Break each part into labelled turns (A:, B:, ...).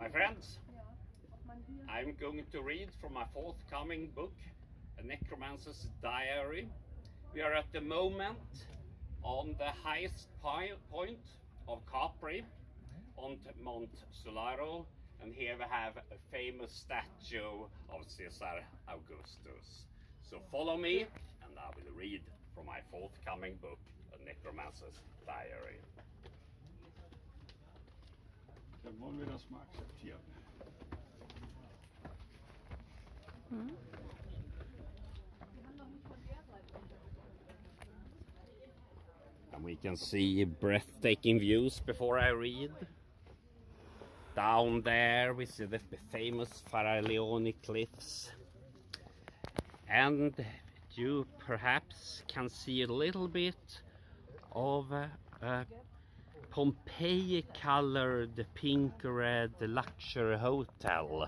A: My friends, I'm going to read from my forthcoming book, A Necromancer's Diary. We are at the moment on the highest point of Capri, on Mount Solaro, and here we have a famous statue of Caesar Augustus. So follow me and I will read from my forthcoming book, A Necromancer's Diary.
B: Den wollen wir das mal akzeptieren.
A: And we can see breathtaking views before I read. Down there we see the famous Faraglioni cliffs. And you perhaps can see a little bit of a Pompeii-colored pink-red luxury hotel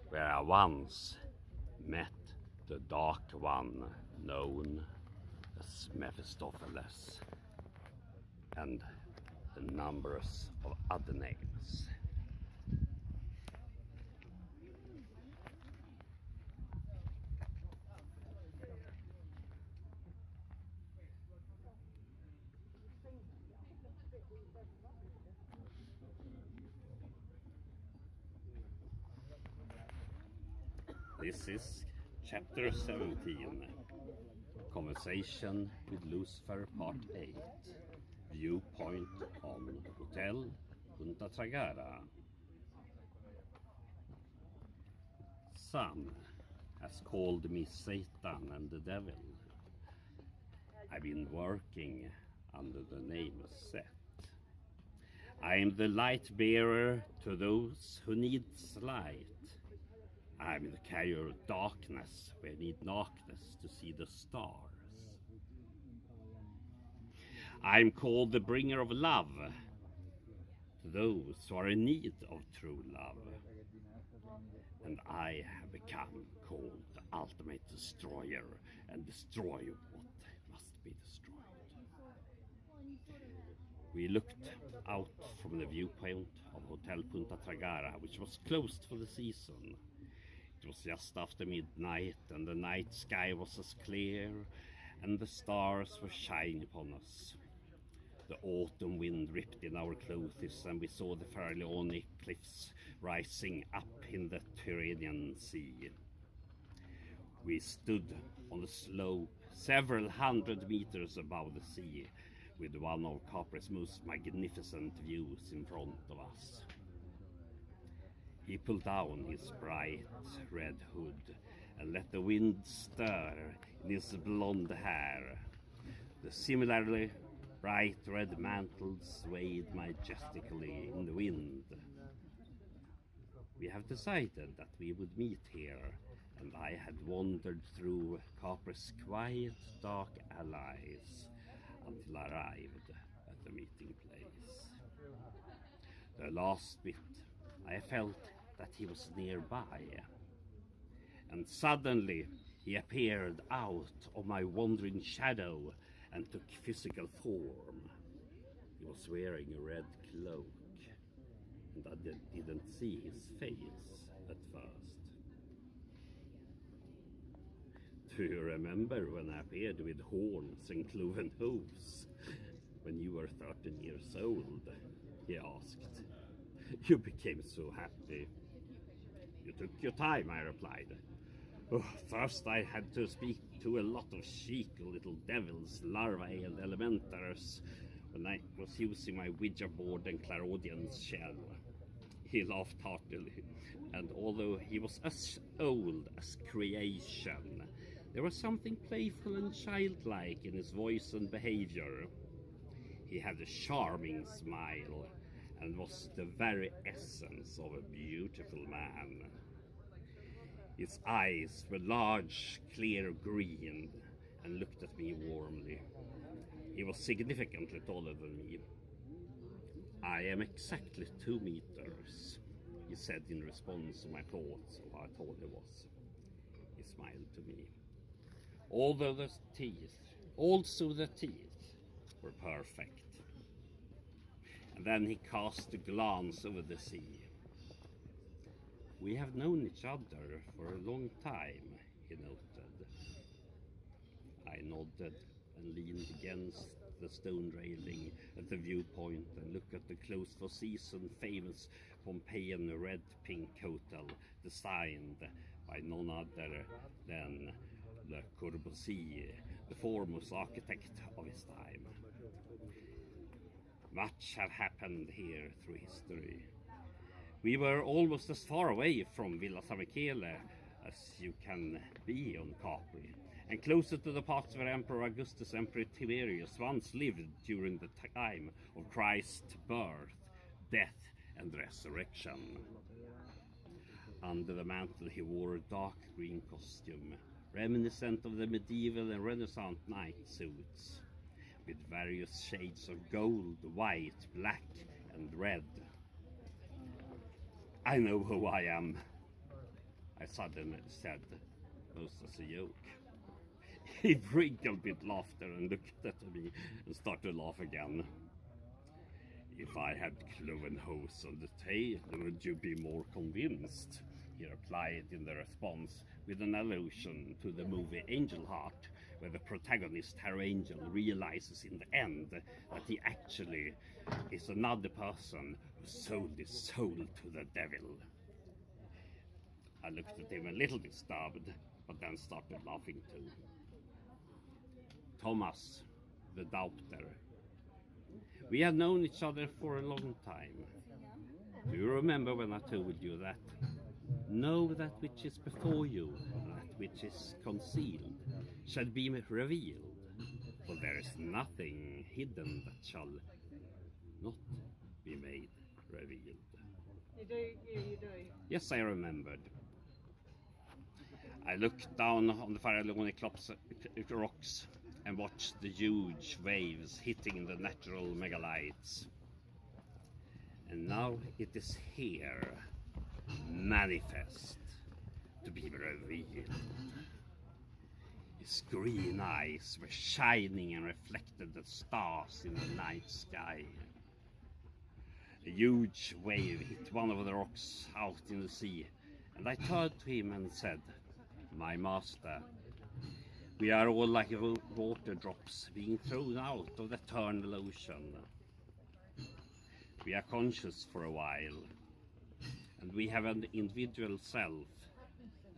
A: where I once met the Dark One known as Mephistopheles and a number of other names. This is chapter 17, Conversation with Lucifer, part 8, Viewpoint on Hotel Punta Tragara. Some has called me Satan and the devil. I've been working under the name Set. I am the light bearer to those who need light. I'm the carrier of darkness, we need darkness to see the stars. I'm called the bringer of love to those who are in need of true love. And I have become called the ultimate destroyer and destroy what must be destroyed. We looked out from the viewpoint of Hotel Punta Tragara, which was closed for the season. It was just after midnight and the night sky was as clear and the stars were shining upon us. The autumn wind ripped in our clothes and we saw the Faraglioni cliffs rising up in the Tyrrhenian Sea. We stood on the slope several hundred meters above the sea with one of Capri's most magnificent views in front of us. He pulled down his bright red hood and let the wind stir in his blonde hair. The similarly bright red mantle swayed majestically in the wind. We have decided that we would meet here, and I had wandered through Capri's quiet, dark alleys until I arrived at the meeting place. The last bit I felt that he was nearby, and suddenly he appeared out of my wandering shadow and took physical form. He was wearing a red cloak, and I didn't see his face at first. Do you remember when I appeared with horns and cloven hooves when you were 13 years old? He asked. You became so happy. You took your time, I replied. Oh, first I had to speak to a lot of chic little devils, larvae and elementars when I was using my Ouija board and clairaudience shell. He laughed heartily, and although he was as old as creation, there was something playful and childlike in his voice and behavior. He had a charming smile and was the very essence of a beautiful man. His eyes were large, clear green, and looked at me warmly. He was significantly taller than me. I am exactly 2 meters, he said in response to my thoughts of how tall he was. He smiled to me. Also the teeth were perfect. And then he cast a glance over the sea. We have known each other for a long time, he noted. I nodded and leaned against the stone railing at the viewpoint and looked at the closed for season famous Pompeian red-pink hotel designed by none other than Le Corbusier, the foremost architect of his time. Much have happened here through history. We were almost as far away from Villa San Michele as you can be on Capri, and closer to the parts where Emperor Augustus and Emperor Tiberius once lived during the time of Christ's birth, death, and resurrection. Under the mantle he wore a dark green costume, reminiscent of the medieval and Renaissance knight suits, with various shades of gold, white, black, and red. I know who I am, I suddenly said, most as a joke. He wrinkled with laughter and looked at me and started to laugh again. If I had cloven hose on the tail, would you be more convinced? He replied in the response with an allusion to the movie Angel Heart, where the protagonist, Harry Angel, realizes in the end that he actually is another person who sold his soul to the devil. I looked at him a little disturbed, but then started laughing too. Thomas, the doubter. We had known each other for a long time. Do you remember when I told you that? Know that which is before you, and that which is concealed, shall be revealed. For there is nothing hidden that shall not be made revealed.
C: You do.
A: Yes, I remembered. I looked down on the Farallone rocks and watched the huge waves hitting the natural megalithes. And now it is here, manifest, to be revealed. His green eyes were shining and reflected the stars in the night sky. A huge wave hit one of the rocks out in the sea, and I turned to him and said, "My master, we are all like water drops being thrown out of the eternal ocean. We are conscious for a while, and we have an individual self,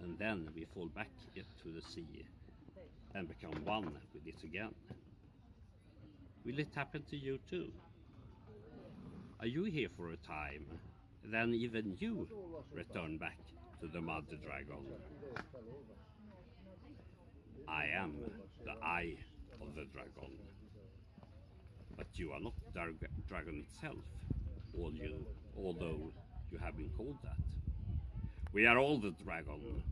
A: and then we fall back into the sea and become one with it again. Will it happen to you too? Are you here for a time, then even you return back to the Mother Dragon? I am the eye of the dragon. But you are not the dragon itself, although you have been called that. We are all the dragon,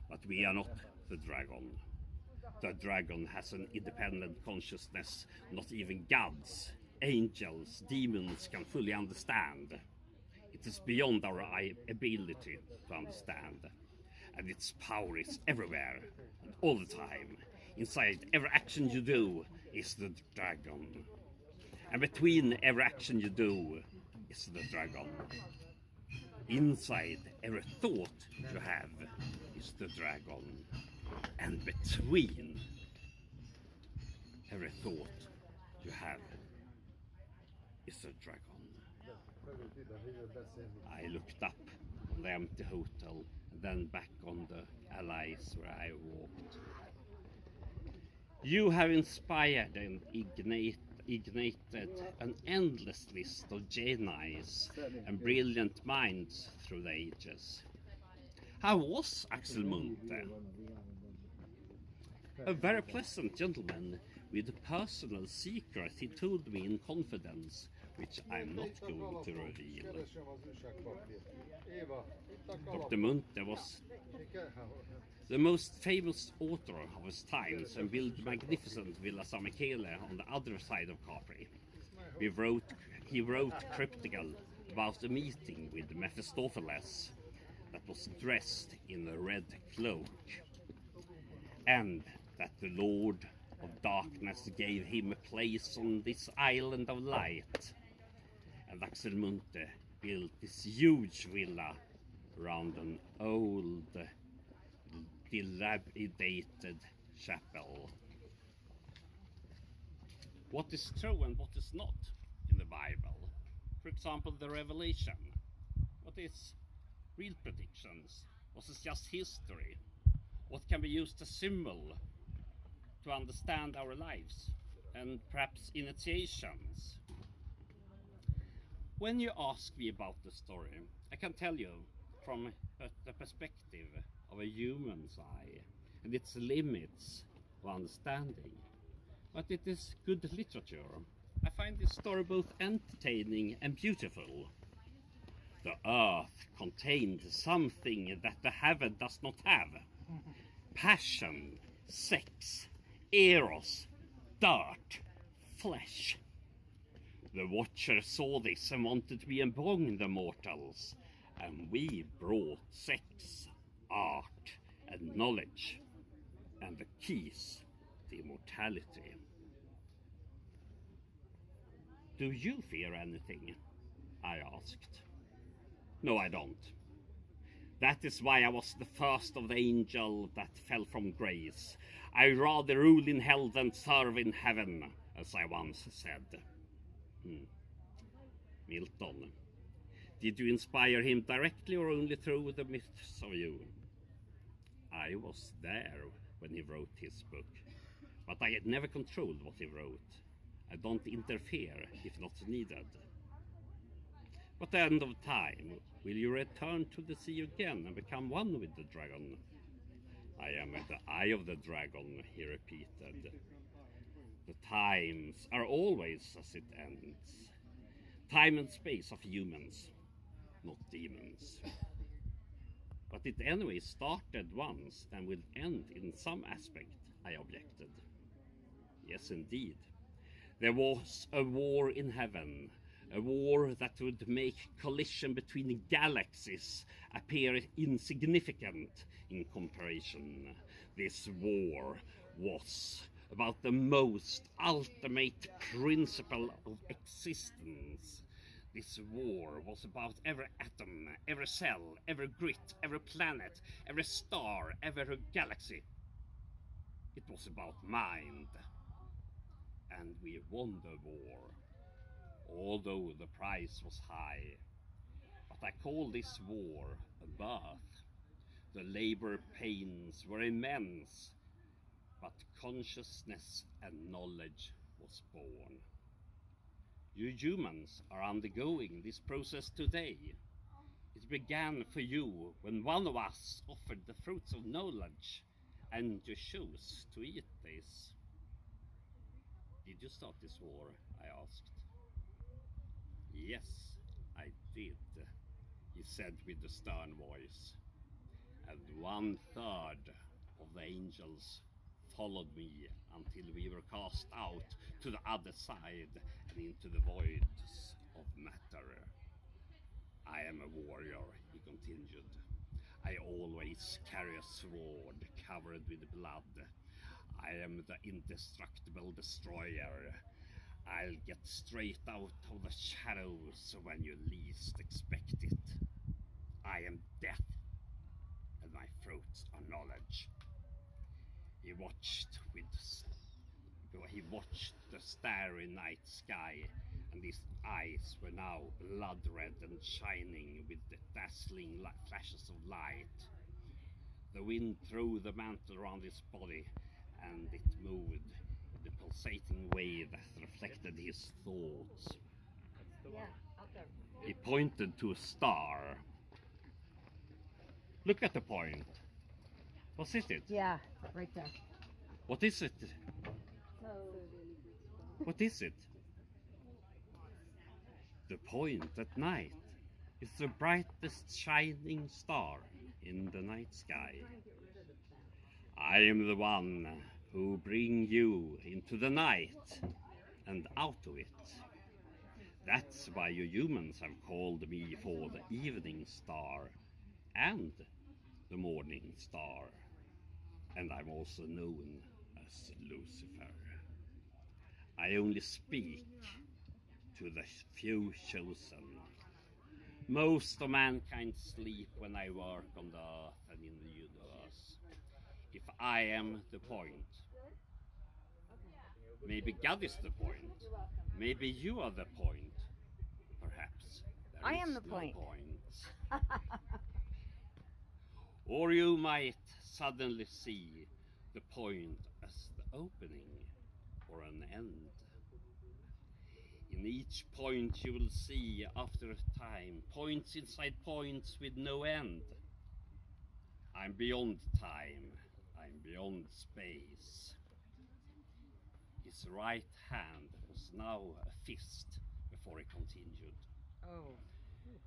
A: but we are not the dragon. The dragon has an independent consciousness not even gods, angels, demons can fully understand. It is beyond our ability to understand. And its power is everywhere and all the time. Inside every action you do is the dragon. And between every action you do is the dragon. Inside every thought you have is the dragon. And between every thought you have is the dragon. I looked up on the empty hotel, then back on the allies where I walked. You have inspired and ignited an endless list of genies and brilliant minds through the ages. How was Axel Munthe? A very pleasant gentleman with a personal secret he told me in confidence, which I'm not going to reveal. Dr. Munthe was the most famous author of his times and built magnificent Villa San Michele on the other side of Capri. He wrote cryptical about a meeting with Mephistopheles that was dressed in a red cloak, and that the Lord of Darkness gave him a place on this island of light, and Axel Munthe built this huge villa around an old, dilapidated chapel. What is true and what is not in the Bible? For example, the Revelation. What is real predictions? What is just history? What can be used as symbol to understand our lives and perhaps initiations? When you ask me about the story, I can tell you from the perspective of a human's eye and its limits of understanding. But it is good literature. I find this story both entertaining and beautiful. The earth contained something that the heaven does not have. Passion, sex, eros, dirt, flesh. The Watcher saw this and wanted to be among the mortals, and we brought sex, art, and knowledge, and the keys to immortality. Do you fear anything? I asked. No, I don't. That is why I was the first of the angel that fell from grace. I rather rule in hell than serve in heaven, as I once said. Milton. Did you inspire him directly or only through the myths of you? I was there when he wrote his book, but I had never controlled what he wrote. I don't interfere if not needed. At the end of time, will you return to the sea again and become one with the dragon? I am at the eye of the dragon, he repeated. The times are always as it ends. Time and space of humans, not demons. But it anyway started once and will end in some aspect, I objected. Yes, indeed. There was a war in heaven, a war that would make collision between galaxies appear insignificant in comparison. This war was about the most ultimate principle of existence. This war was about every atom, every cell, every grit, every planet, every star, every galaxy. It was about mind. And we won the war, although the price was high. But I call this war a birth. The labor pains were immense, but consciousness and knowledge was born. You humans are undergoing this process today. It began for you when one of us offered the fruits of knowledge, and you chose to eat this. Did you start this war? I asked. Yes, I did, he said with a stern voice. And 1/3 of the angels followed me until we were cast out to the other side and into the voids of matter. I am a warrior, he continued. I always carry a sword covered with blood. I am the indestructible destroyer. I'll get straight out of the shadows when you least expect it. I am death, and my fruits are knowledge. He watched the starry night sky, and his eyes were now blood red and shining with the dazzling flashes of light. The wind threw the mantle around his body, and it moved, the pulsating wave that reflected his thoughts.
C: Yeah, out there.
A: He pointed to a star. Look at the point. What is it?
C: Yeah, right there.
A: What is it?
C: So,
A: What is it? The point at night is the brightest shining star in the night sky. I am the one who bring you into the night and out of it. That's why you humans have called me for the evening star and the morning star. And I'm also known as Lucifer. I only speak to the few chosen. Most of mankind sleep when I work on the earth and in the universe. If I am the point, maybe God is the point. Maybe you are the point. Perhaps there
C: I
A: is
C: am the
A: no
C: point.
A: Or you might suddenly see the point as the opening or an end. In each point you will see, after a time, points inside points with no end. I'm beyond time. I'm beyond space. His right hand was now a fist before he continued.
C: Oh.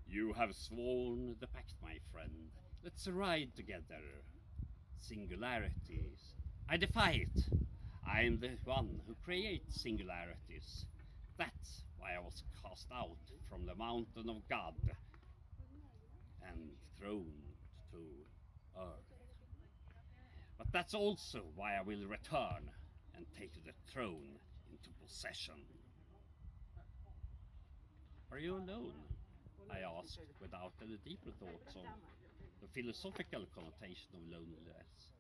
A: You have sworn the pact, my friend. Let's ride together. Singularities. I defy it. I am the one who creates singularities. That's why I was cast out from the mountain of God and thrown to earth. But that's also why I will return and take the throne into possession. Are you alone? I asked, without any deeper thoughts on the philosophical connotation of loneliness,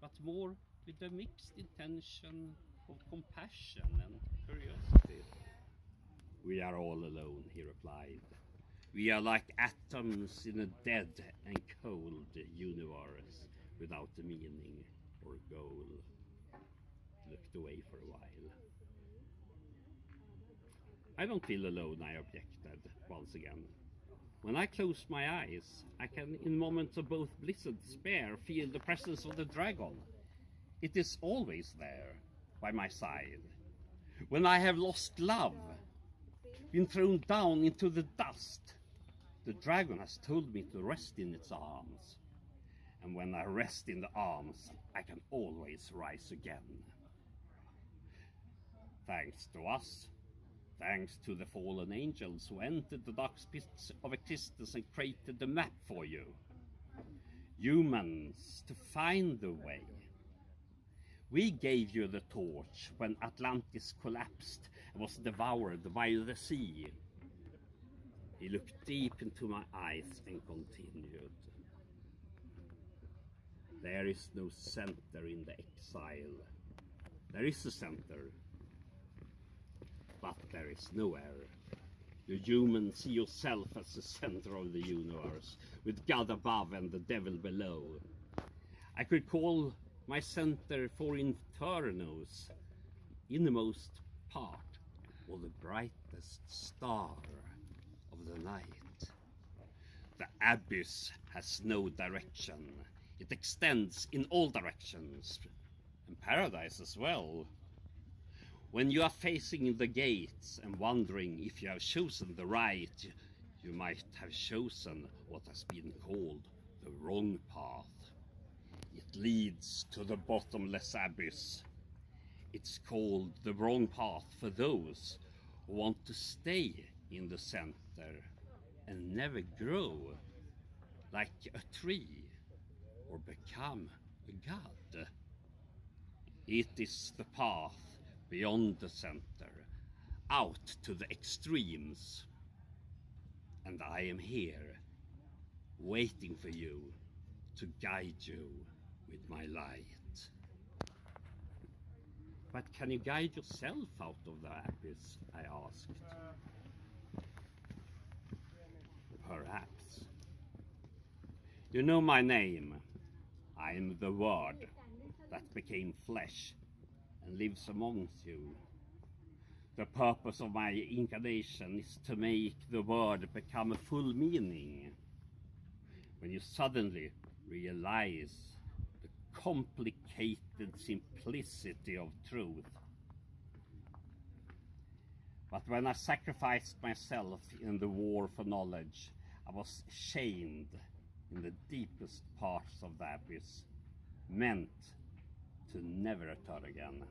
A: but more with the mixed intention of compassion and curiosity. We are all alone, he replied. We are like atoms in a dead and cold universe without a meaning or goal. He looked away for a while. I don't feel alone, I objected once again. When I close my eyes, I can, in moments of both bliss and despair, feel the presence of the dragon. It is always there, by my side. When I have lost love, been thrown down into the dust, the dragon has told me to rest in its arms. And when I rest in the arms, I can always rise again. Thanks to us, thanks to the fallen angels who entered the dark pits of existence and created the map for you. Humans, to find the way. We gave you the torch when Atlantis collapsed and was devoured by the sea. He looked deep into my eyes and continued. There is no center in the exile. There is a center, but there is nowhere. You humans see yourself as the center of the universe, with God above and the devil below. I could call my center for Infernos, innermost part, or the brightest star of the night. The abyss has no direction. It extends in all directions, and paradise as well. When you are facing the gates and wondering if you have chosen the right, you might have chosen what has been called the wrong path. It leads to the bottomless abyss. It's called the wrong path for those who want to stay in the center and never grow like a tree or become a god. It is the path beyond the center, out to the extremes. And I am here, waiting for you to guide you with my light. But can you guide yourself out of the abyss? I asked. Perhaps. You know my name. I am the Word that became flesh and lives amongst you. The purpose of my incarnation is to make the word become a full meaning. When you suddenly realize the complicated simplicity of truth. But when I sacrificed myself in the war for knowledge, I was shamed in the deepest parts of the abyss, meant to never return again.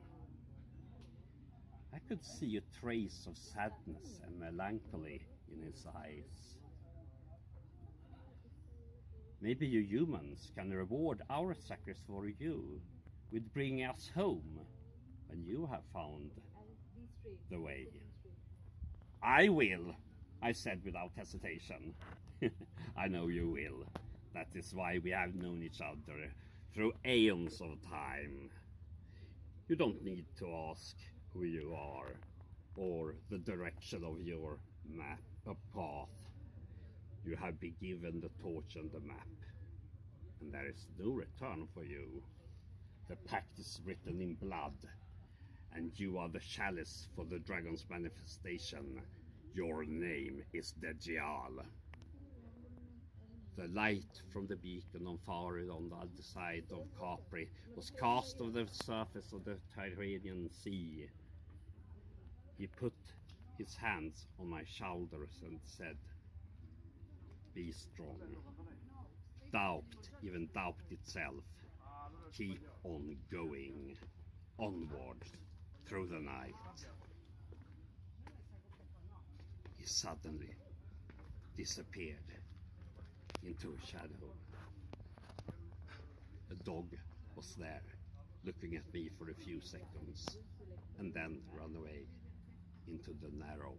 A: I could see a trace of sadness and melancholy in his eyes. Maybe you humans can reward our sacrifice for you with bringing us home when you have found the way. I will, I said without hesitation. I know you will. That is why we have known each other through aeons of time. You don't need to ask who you are or the direction of your map, a path. You have been given the torch and the map, and there is no return for you. The pact is written in blood, and you are the chalice for the dragon's manifestation. Your name is Dejjal. The light from the beacon on Farid on the other side of Capri was cast on the surface of the Tyrrhenian Sea. He put his hands on my shoulders and said, "Be strong. Doubt, even doubt itself. Keep on going, onward through the night." He suddenly disappeared into a shadow. A dog was there, looking at me for a few seconds, and then ran away into the narrow